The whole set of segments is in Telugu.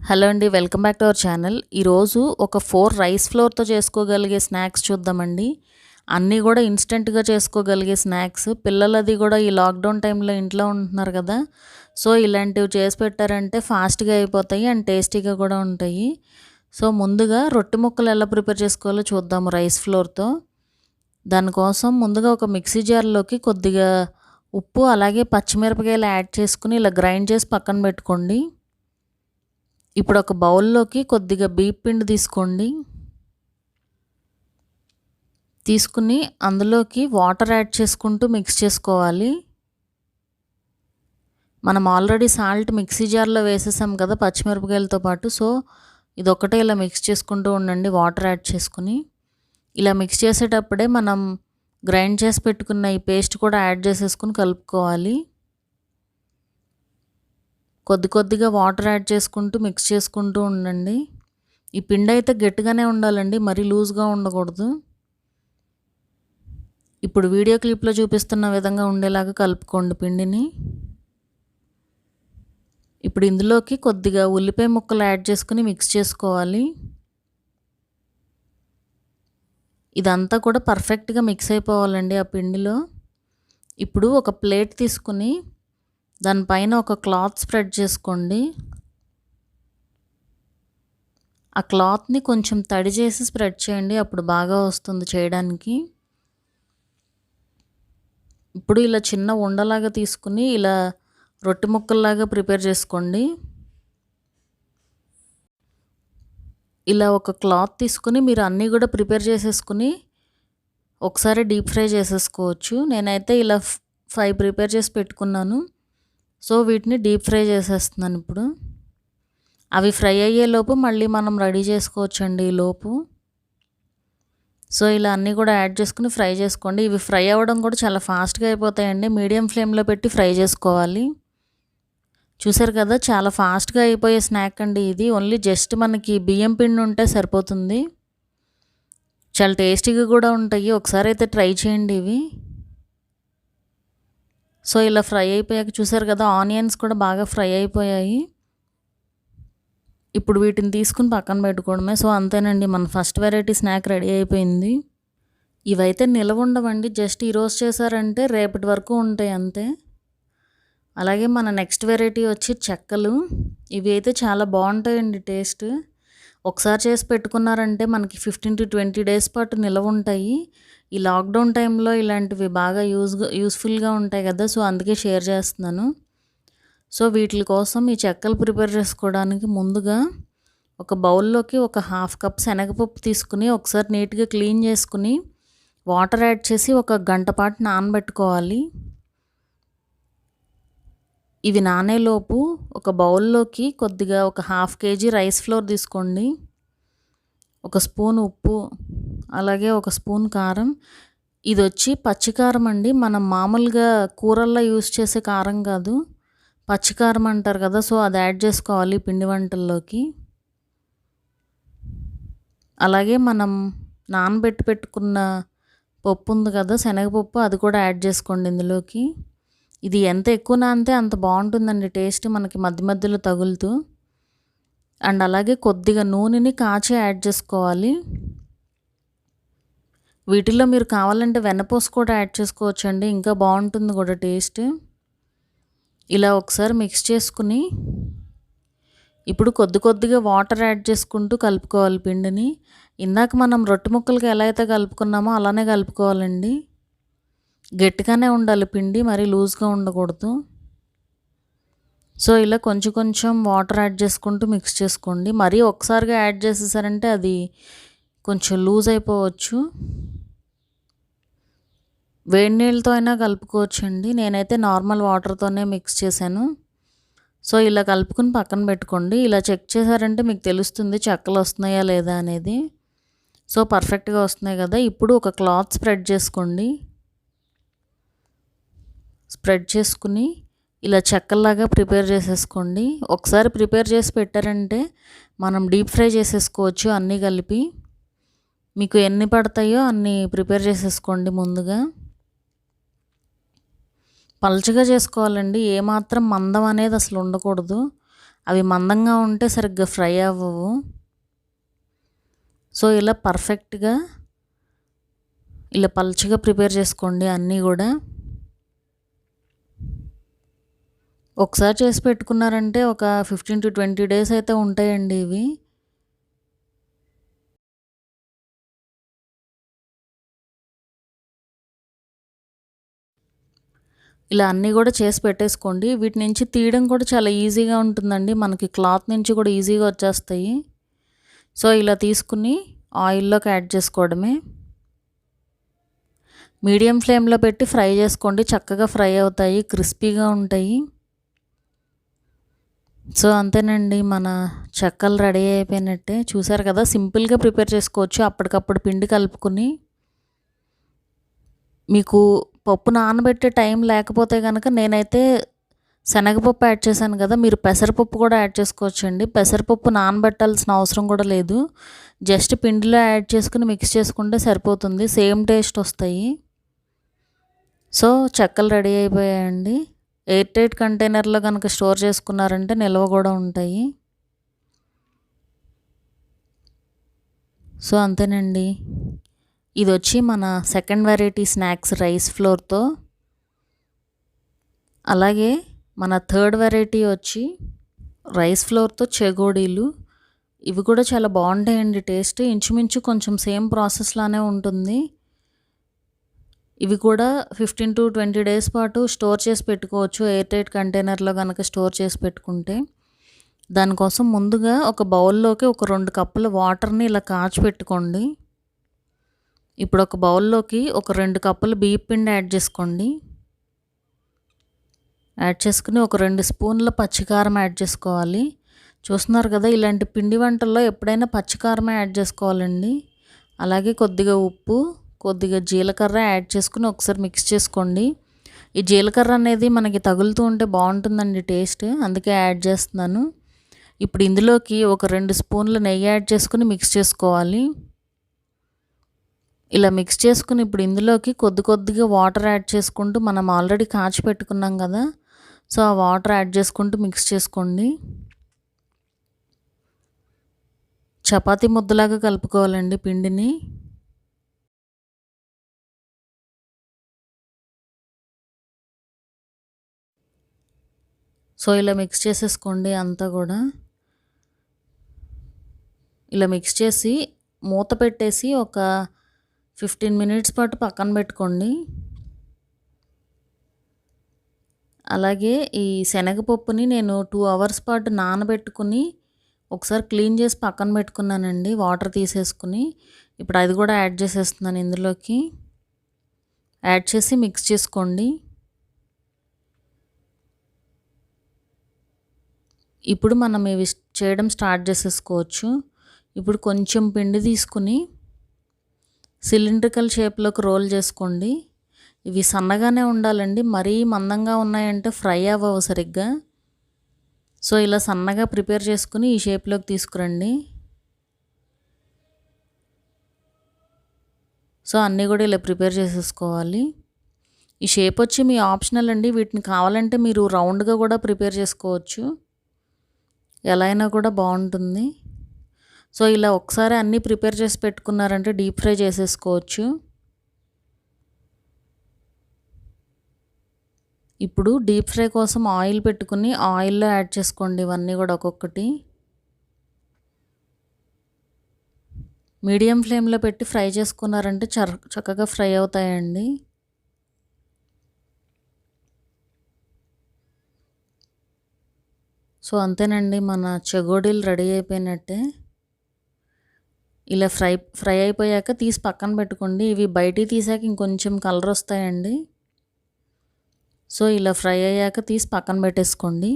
హలో అండి, welcome back to our channel. ఈరోజు ఒక 4 రైస్ ఫ్లోర్తో చేసుకోగలిగే స్నాక్స్ చూద్దామండి. అన్నీ కూడా ఇన్స్టెంట్గా చేసుకోగలిగే స్నాక్స్. పిల్లలది కూడా ఈ లాక్డౌన్ టైంలో ఇంట్లో ఉంటున్నారు కదా, సో ఇలాంటివి చేసి పెట్టారంటే ఫాస్ట్గా అయిపోతాయి అండ్ టేస్టీగా కూడా ఉంటాయి. సో ముందుగా రొట్టె ముక్కలు ఎలా ప్రిపేర్ చేసుకోవాలో చూద్దాము రైస్ ఫ్లోర్తో. దానికోసం ముందుగా ఒక మిక్సీ జార్లోకి కొద్దిగా ఉప్పు అలాగే పచ్చిమిరపకాయలు యాడ్ చేసుకుని ఇలా గ్రైండ్ చేసి పక్కన పెట్టుకోండి. ఇప్పుడు ఒక బౌల్లోకి కొద్దిగా బియ్యం పిండి తీసుకుని అందులోకి వాటర్ యాడ్ చేసుకుంటూ మిక్స్ చేసుకోవాలి. మనం ఆల్రెడీ సాల్ట్ మిక్సీ జార్లో వేసేసాం కదా పచ్చిమిరపకాయలతో పాటు, సో ఇదొక్కటే ఇలా మిక్స్ చేసుకుంటూ ఉండండి వాటర్ యాడ్ చేసుకుని. ఇలా మిక్స్ చేసేటప్పుడే మనం గ్రైండ్ చేసి పెట్టుకున్న ఈ పేస్ట్ కూడా యాడ్ చేసేసుకుని కలుపుకోవాలి. కొద్దిగా వాటర్ యాడ్ చేసుకుంటూ మిక్స్ చేసుకుంటూ ఉండండి. ఈ పిండి అయితే గట్టిగానే ఉండాలండి, మరీ లూజ్గా ఉండకూడదు. ఇప్పుడు వీడియో క్లిప్లో చూపిస్తున్న విధంగా ఉండేలాగా కలుపుకోండి పిండిని. ఇప్పుడు ఇందులోకి కొద్దిగా ఉల్లిపాయ ముక్కలు యాడ్ చేసుకుని మిక్స్ చేసుకోవాలి. ఇదంతా కూడా పర్ఫెక్ట్గా మిక్స్ అయిపోవాలండి ఆ పిండిలో. ఇప్పుడు ఒక ప్లేట్ తీసుకుని దానిపైన ఒక క్లాత్ స్ప్రెడ్ చేసుకోండి. ఆ క్లాత్ని కొంచెం తడి చేసి స్ప్రెడ్ చేయండి, అప్పుడు బాగా వస్తుంది చేయడానికి. ఇప్పుడు ఇలా చిన్న ఉండలాగా తీసుకుని ఇలా రొట్టె ముక్కల్లాగా ప్రిపేర్ చేసుకోండి. ఇలా ఒక క్లాత్ తీసుకుని మీరు అన్నీ కూడా ప్రిపేర్ చేసేసుకుని ఒకసారి డీప్ ఫ్రై చేసేసుకోవచ్చు. నేనైతే ఇలా 5 ప్రిపేర్ చేసి పెట్టుకున్నాను, సో వీటిని డీప్ ఫ్రై చేసేస్తున్నాను. ఇప్పుడు అవి ఫ్రై అయ్యేలోపు మళ్ళీ మనం రెడీ చేసుకోవచ్చండి ఈలోపు. సో ఇలా అన్నీ కూడా యాడ్ చేసుకుని ఫ్రై చేసుకోండి. ఇవి ఫ్రై అవ్వడం కూడా చాలా ఫాస్ట్గా అయిపోతాయండి, మీడియం ఫ్లేమ్లో పెట్టి ఫ్రై చేసుకోవాలి. చూసారు కదా, చాలా ఫాస్ట్గా అయిపోయే స్నాక్ అండి ఇది. ఓన్లీ జస్ట్ మనకి బియ్యం పిండి ఉంటే సరిపోతుంది. చాలా టేస్టీగా కూడా ఉంటాయి, ఒకసారి అయితే ట్రై చేయండి ఇవి. సో ఇలా ఫ్రై అయిపోయాక చూసారు కదా, ఆనియన్స్ కూడా బాగా ఫ్రై అయిపోయాయి. ఇప్పుడు వీటిని తీసుకుని పక్కన పెట్టుకోవడమే. సో అంతేనండి, మన ఫస్ట్ వెరైటీ స్నాక్ రెడీ అయిపోయింది. ఇవైతే నిలవ ఉండవండి, జస్ట్ ఈరోజు చేశారంటే రేపటి వరకు ఉంటాయి అంతే. అలాగే మన నెక్స్ట్ వెరైటీ వచ్చి చెక్కలు. ఇవి అయితే చాలా బాగుంటాయండి టేస్ట్. ఒకసారి చేసి పెట్టుకున్నారంటే మనకి 15 to 20 డేస్ పాటు నిలవ ఉంటాయి. ఈ లాక్డౌన్ టైంలో ఇలాంటివి బాగా యూస్ఫుల్గా ఉంటాయి కదా, సో అందుకే షేర్ చేస్తున్నాను. సో వీటి కోసం ఈ చెక్కలు ప్రిపేర్ చేసుకోవడానికి ముందుగా ఒక బౌల్లోకి ఒక 1/2 కప్ శనగపప్పు తీసుకుని ఒకసారి నీట్గా క్లీన్ చేసుకుని వాటర్ యాడ్ చేసి ఒక గంట పాటు నానబెట్టుకోవాలి. ఇవి నానేలోపు ఒక బౌల్లోకి కొద్దిగా ఒక 1/2 kg రైస్ ఫ్లోర్ తీసుకోండి. ఒక స్పూన్ ఉప్పు అలాగే ఒక స్పూన్ కారం. ఇది వచ్చి పచ్చికారం అండి, మనం మామూలుగా కూరల్లో యూస్ చేసే కారం కాదు, పచ్చికారం అంటారు కదా, సో అది యాడ్ చేసుకోవాలి పిండి వంటల్లోకి. అలాగే మనం నానబెట్టి పెట్టుకున్న పప్పు ఉంది కదా శనగపప్పు, అది కూడా యాడ్ చేసుకోండి ఇందులోకి. ఇది ఎంత ఎక్కువ నానితే అంత బాగుంటుందండి టేస్ట్, మనకి మధ్య మధ్యలో తగులుతూ. అండ్ అలాగే కొద్దిగా నూనెని కాచి యాడ్ చేసుకోవాలి. వీటిల్లో మీరు కావాలంటే వెన్నపూస కూడా యాడ్ చేసుకోవచ్చండి, ఇంకా బాగుంటుంది కూడా టేస్ట్. ఇలా ఒకసారి మిక్స్ చేసుకుని ఇప్పుడు కొద్దిగా వాటర్ యాడ్ చేసుకుంటూ కలుపుకోవాలి పిండిని. ఇందాక మనం రొట్టె ముక్కలకి ఎలా అయితే కలుపుకున్నామో అలానే కలుపుకోవాలండి. గట్టిగానే ఉండాలి పిండి, మరీ లూజ్గా ఉండకూడదు. సో ఇలా కొంచెం వాటర్ యాడ్ చేసుకుంటూ మిక్స్ చేసుకోండి. మరీ ఒకసారిగా యాడ్ చేసేసారంటే అది కొంచెం లూజ్ అయిపోవచ్చు. వేడి నీళ్ళతో అయినా కలుపుకోవచ్చండి, నేనైతే నార్మల్ వాటర్తోనే మిక్స్ చేశాను. సో ఇలా కలుపుకుని పక్కన పెట్టుకోండి. ఇలా చెక్ చేశారంటే మీకు తెలుస్తుంది చెక్కలు వస్తున్నాయా లేదా అనేది. సో పర్ఫెక్ట్గా వస్తున్నాయి కదా. ఇప్పుడు ఒక క్లాత్ స్ప్రెడ్ చేసుకోండి. స్ప్రెడ్ చేసుకుని ఇలా చెక్కల్లాగా ప్రిపేర్ చేసేసుకోండి. ఒకసారి ప్రిపేర్ చేసి పెట్టారంటే మనం డీప్ ఫ్రై చేసేసుకోవచ్చు అన్నీ కలిపి. మీకు ఎన్ని పడతాయో అన్నీ ప్రిపేర్ చేసేసుకోండి ముందుగా. పల్చగా చేసుకోవాలండి, ఏమాత్రం మందం అనేది అసలు ఉండకూడదు. అవి మందంగా ఉంటే సరిగ్గా ఫ్రై అవ్వవు. సో ఇలా పర్ఫెక్ట్గా ఇలా పల్చగా ప్రిపేర్ చేసుకోండి అన్నీ కూడా. ఒకసారి చేసి పెట్టుకున్నారంటే ఒక 15 to 20 డేస్ అయితే ఉంటాయండి ఇవి. ఇలా అన్నీ కూడా చేసి పెట్టేసుకోండి. వీటి నుంచి తీయడం కూడా చాలా ఈజీగా ఉంటుందండి. మనకి క్లాత్ నుంచి కూడా ఈజీగా వచ్చేస్తాయి. సో ఇలా తీసుకుని ఆయిల్లోకి యాడ్ చేసుకోవడమే. మీడియం ఫ్లేమ్లో పెట్టి ఫ్రై చేసుకోండి. చక్కగా ఫ్రై అవుతాయి, క్రిస్పీగా ఉంటాయి. సో అంతేనండి, మన చెక్కలు రెడీ అయిపోయినట్టే. చూసారు కదా, సింపుల్గా ప్రిపేర్ చేసుకోవచ్చు. అప్పటికప్పుడు పిండి కలుపుకొని. మీకు పప్పు నానబెట్టే టైం లేకపోతే కనుక నేనైతే శనగపప్పు యాడ్ చేశాను కదా, మీరు పెసరపప్పు కూడా యాడ్ చేసుకోవచ్చండి. పెసరపప్పు నానబెట్టాల్సిన అవసరం కూడా లేదు. జస్ట్ పిండిలో యాడ్ చేసుకుని మిక్స్ చేసుకుంటే సరిపోతుంది. సేమ్ టేస్ట్ వస్తాయి. సో చెక్కలు రెడీ అయిపోయాయండి. ఎయిర్ టైట్ కంటైనర్లో కనుక స్టోర్ చేసుకున్నారంటే నిల్వ కూడా ఉంటాయి. సో అంతేనండి, ఇది వచ్చి మన సెకండ్ వెరైటీ స్నాక్స్ రైస్ ఫ్లోర్తో. అలాగే మన థర్డ్ వెరైటీ వచ్చి రైస్ ఫ్లోర్తో చెగోడీలు. ఇవి కూడా చాలా బాగుంటాయండి టేస్ట్. ఇంచుమించు కొంచెం సేమ్ ప్రాసెస్ లానే ఉంటుంది. ఇవి కూడా 15 to 20 డేస్ పాటు స్టోర్ చేసి పెట్టుకోవచ్చు ఎయిర్ టైట్ కంటైనర్లో కనుక స్టోర్ చేసి పెట్టుకుంటే. దానికోసం ముందుగా ఒక బౌల్లోకి ఒక 2 కప్పుల వాటర్ని ఇలా కాచి పెట్టుకోండి. ఇప్పుడు ఒక బౌల్లోకి ఒక 2 కప్పుల బియ్యం పిండి యాడ్ చేసుకోండి. యాడ్ చేసుకుని ఒక 2 స్పూన్ల పచ్చికారం యాడ్ చేసుకోవాలి. చూస్తున్నారు కదా, ఇలాంటి పిండి వంటల్లో ఎప్పుడైనా పచ్చికారమే యాడ్ చేసుకోవాలండి. అలాగే కొద్దిగా ఉప్పు, కొద్దిగా జీలకర్ర యాడ్ చేసుకుని ఒకసారి మిక్స్ చేసుకోండి. ఈ జీలకర్ర అనేది మనకి తగులుతూ ఉంటే బాగుంటుందండి టేస్ట్, అందుకే యాడ్ చేస్తున్నాను. ఇప్పుడు ఇందులోకి ఒక 2 స్పూన్ల నెయ్యి యాడ్ చేసుకుని మిక్స్ చేసుకోవాలి. ఇలా మిక్స్ చేసుకుని ఇప్పుడు ఇందులోకి కొద్దిగా వాటర్ యాడ్ చేసుకుంటూ, మనం ఆల్రెడీ కాచి పెట్టుకున్నాం కదా, సో ఆ వాటర్ యాడ్ చేసుకుంటూ మిక్స్ చేసుకోండి. చపాతీ ముద్దలాగా కలుపుకోవాలండి పిండిని. సో ఇలా మిక్స్ చేసేసుకోండి అంతా కూడా. ఇలా మిక్స్ చేసి మూత పెట్టేసి ఒక 15 మినిట్స్ పాటు పక్కన పెట్టుకోండి. అలాగే ఈ శనగపప్పుని నేను 2 అవర్స్ పాటు నానబెట్టుకుని ఒకసారి క్లీన్ చేసి పక్కన పెట్టుకున్నానండి, వాటర్ తీసేసుకుని. ఇప్పుడు అది కూడా యాడ్ చేసేస్తున్నాను ఇందులోకి. యాడ్ చేసి మిక్స్ చేసుకోండి. ఇప్పుడు మనం ఇవి చేయడం స్టార్ట్ చేసేసుకోవచ్చు. ఇప్పుడు కొంచెం పిండి తీసుకుని సిలిండ్రికల్ షేప్లోకి రోల్ చేసుకోండి. ఇవి సన్నగానే ఉండాలండి, మరీ మందంగా ఉన్నాయంటే ఫ్రై అవ్వవు సరిగ్గా. సో ఇలా సన్నగా ప్రిపేర్ చేసుకుని ఈ షేప్లోకి తీసుకురండి. సో అన్నీ కూడా ఇలా ప్రిపేర్ చేసేసుకోవాలి. ఈ షేప్ వచ్చి మీ ఆప్షనల్ అండి. వీటిని కావాలంటే మీరు రౌండ్గా కూడా ప్రిపేర్ చేసుకోవచ్చు, ఎలా అయినా కూడా బాగుంటుంది. సో ఇలా ఒకసారి అన్నీ ప్రిపేర్ చేసి పెట్టుకున్నారంటే డీప్ ఫ్రై చేసేసుకోవచ్చు. ఇప్పుడు డీప్ ఫ్రై కోసం ఆయిల్ పెట్టుకుని ఆయిల్లో యాడ్ చేసుకోండి ఇవన్నీ కూడా ఒక్కొక్కటి. మీడియం ఫ్లేమ్లో పెట్టి ఫ్రై చేసుకున్నారంటే చక్కగా ఫ్రై అవుతాయండి. సో అంతేనండి, మన చెగోడీలు రెడీ అయిపోయినట్టే. ఇలా ఫ్రై అయిపోయాక తీసి పక్కన పెట్టుకోండి. ఇవి బయటికి తీసాక ఇంకొంచెం కలర్ వస్తాయండి. సో ఇలా ఫ్రై అయ్యాక తీసి పక్కన పెట్టేసుకోండి.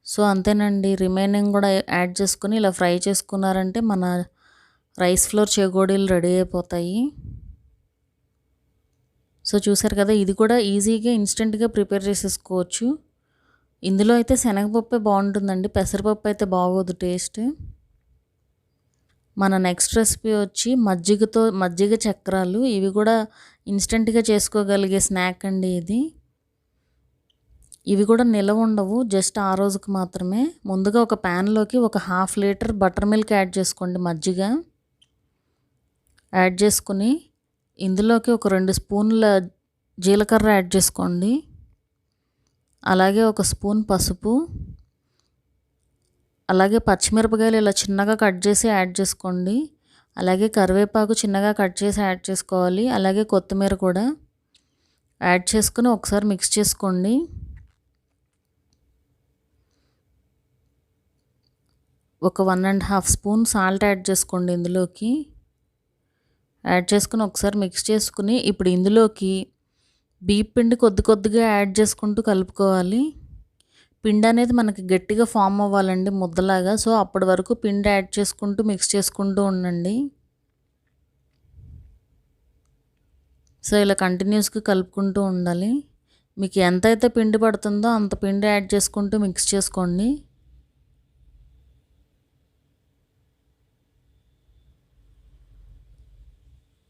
సో అంతేనండి, రిమైనింగ్ కూడా యాడ్ చేసుకుని ఇలా ఫ్రై చేసుకున్నారంటే మన రైస్ ఫ్లోర్ చెగోడీలు రెడీ అయిపోతాయి. సో చూసారు కదా, ఇది కూడా ఈజీగా ఇన్స్టెంట్గా ప్రిపేర్ చేసేసుకోవచ్చు. ఇందులో అయితే శనగపప్పే బాగుంటుందండి, పెసరపప్పు అయితే బాగోదు టేస్ట్. మన నెక్స్ట్ రెసిపీ వచ్చి మజ్జిగ చక్రాలు. ఇవి కూడా ఇన్స్టెంట్గా చేసుకోగలిగే స్నాక్ అండి ఇది. ఇవి కూడా నిలవ ఉండవు, జస్ట్ ఆ రోజుకి మాత్రమే. ముందుగా ఒక ప్యాన్లోకి ఒక 1/2 లీటర్ బటర్ మిల్క్ యాడ్ చేసుకోండి, మజ్జిగ యాడ్ చేసుకుని ఇందులోకి ఒక 2 స్పూన్ల జీలకర్ర యాడ్ చేసుకోండి. అలాగే ఒక స్పూన్ పసుపు, అలాగే పచ్చిమిరపకాయలు ఇలా చిన్నగా కట్ చేసి యాడ్ చేసుకోండి. అలాగే కరివేపాకు చిన్నగా కట్ చేసి యాడ్ చేసుకోవాలి. అలాగే కొత్తిమీర కూడా యాడ్ చేసుకుని ఒకసారి మిక్స్ చేసుకోండి. ఒక 1.5 స్పూన్ సాల్ట్ యాడ్ చేసుకోండి ఇందులోకి. యాడ్ చేసుకుని ఒకసారి మిక్స్ చేసుకుని ఇప్పుడు ఇందులోకి బియ్యం పిండి కొద్దిగా యాడ్ చేసుకుంటూ కలుపుకోవాలి. పిండి అనేది మనకి గట్టిగా ఫామ్ అవ్వాలండి, ముద్దలాగా. సో అప్పటి వరకు పిండి యాడ్ చేసుకుంటూ మిక్స్ చేసుకుంటూ ఉండండి. సో ఇలా కంటిన్యూస్గా కలుపుకుంటూ ఉండాలి. మీకు ఎంతైతే పిండి పడుతుందో అంత పిండి యాడ్ చేసుకుంటూ మిక్స్ చేసుకోండి.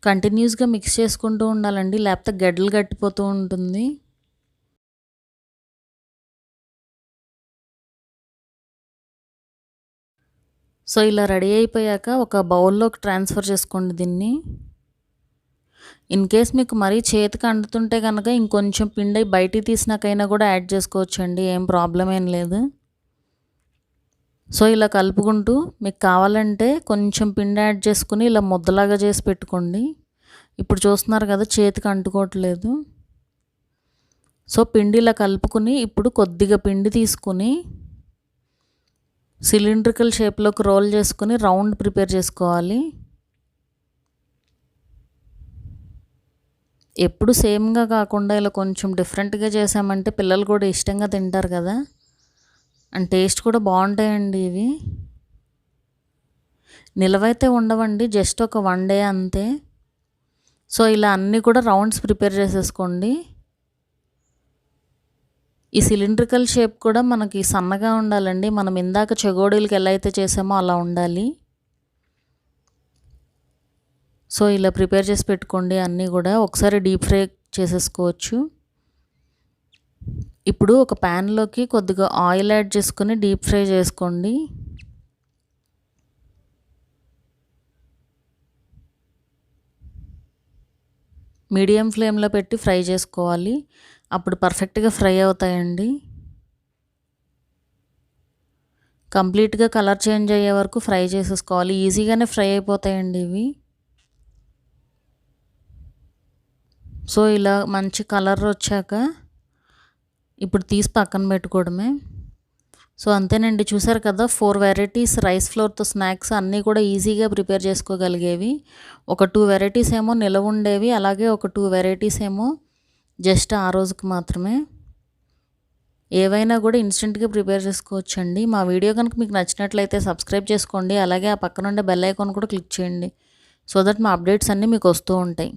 కంటిన్యూస్గా మిక్స్ చేసుకుంటూ ఉండాలండి, లేకపోతే గడ్డలు కట్టిపోతూ ఉంటుంది. సో ఇలా రెడీ అయిపోయాక ఒక బౌల్లోకి ట్రాన్స్ఫర్ చేసుకోండి దీన్ని. ఇన్ కేస్ మీకు మరీ చేతికి అంటుతుంటే కనుక ఇంకొంచెం పిండి బయటికి తీసినాకైనా కూడా యాడ్ చేసుకోవచ్చండి, ఏం ప్రాబ్లం ఏం లేదు. సో ఇలా కలుపుకుంటూ మీకు కావాలంటే కొంచెం పిండి యాడ్ చేసుకుని ఇలా ముద్దలాగా చేసి పెట్టుకోండి. ఇప్పుడు చూస్తున్నారు కదా, చేతికి అంటుకోవట్లేదు. సో పిండి ఇలా కలుపుకుని ఇప్పుడు కొద్దిగా పిండి తీసుకుని సిలిండ్రికల్ షేప్లోకి రోల్ చేసుకుని రౌండ్ ప్రిపేర్ చేసుకోవాలి. ఎప్పుడు సేమ్గా కాకుండా ఇలా కొంచెం డిఫరెంట్గా చేసామంటే పిల్లలు కూడా ఇష్టంగా తింటారు కదా, అండ్ టేస్ట్ కూడా బాగుంటాయండి. ఇవి నిలవైతే ఉండవండి, జస్ట్ ఒక 1 డే అంతే. సో ఇలా అన్నీ కూడా రౌండ్స్ ప్రిపేర్ చేసేసుకోండి. ఈ సిలిండ్రికల్ షేప్ కూడా మనకి సన్నగా ఉండాలండి, మనం ఇందాక చెగోడీలకి ఎలా అయితే చేసామో అలా ఉండాలి. సో ఇలా ప్రిపేర్ చేసి పెట్టుకోండి, అన్నీ కూడా ఒకసారి డీప్ ఫ్రై చేసేసుకోవచ్చు. ఇప్పుడు ఒక ప్యాన్లోకి కొద్దిగా ఆయిల్ యాడ్ చేసుకొని డీప్ ఫ్రై చేసుకోండి. మీడియం ఫ్లేమ్లో పెట్టి ఫ్రై చేసుకోవాలి, అప్పుడు పర్ఫెక్ట్గా ఫ్రై అవుతాయండి. కంప్లీట్గా కలర్ చేంజ్ అయ్యే వరకు ఫ్రై చేసేసుకోవాలి, ఈజీగానే ఫ్రై అయిపోతాయండి ఇవి. సో ఇలా మంచి కలర్ వచ్చాక ఇప్పుడు తీసి పక్కన పెట్టుకోవడమే. సో అంతేనండి, చూసారు కదా, 4 వెరైటీస్ రైస్ ఫ్లోర్తో స్నాక్స్ అన్నీ కూడా ఈజీగా ప్రిపేర్ చేసుకోగలిగేవి. ఒక 2 వెరైటీస్ ఏమో నిలవ ఉండేవి, అలాగే ఒక 2 వెరైటీస్ ఏమో జస్ట్ ఆ రోజుకి మాత్రమే. ఏవైనా కూడా ఇన్స్టెంట్గా ప్రిపేర్ చేసుకోవచ్చండి. మా వీడియో కనుక మీకు నచ్చినట్లయితే సబ్స్క్రైబ్ చేసుకోండి, అలాగే ఆ పక్కన ఉండే బెల్ ఐకాన్ కూడా క్లిక్ చేయండి, సో దట్ మా అప్డేట్స్ అన్నీ మీకు వస్తూ ఉంటాయి.